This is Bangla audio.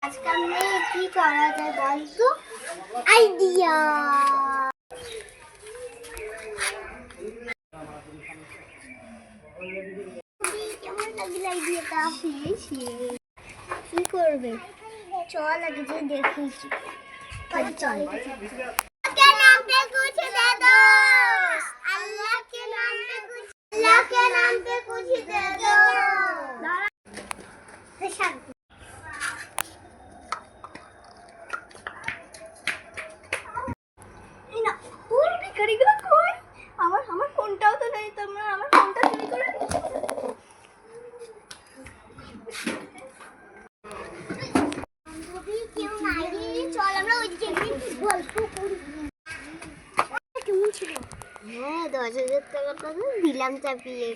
আজকাল মেয়ে কি করা যায় বলতো? আইডিয়া। কেমন লাগলো আইডিয়াটা? কি করবে? চল আগে যে দেখি। চল के नाम पे कुछ दे दो, अल्लाह के नाम पे कुछ, अल्लाह के नाम पे कुछ दे दो। আমার ফোনটাও তো নেই, তোমরা আমার ফোনটা চুরি করে নিয়েছো। কেউ নাই, চল আমরা ওইদিকে গল্প করি। কেমন ছিল? হ্যাঁ, 10,000 টাকাটা দিলাম চাপিয়ে।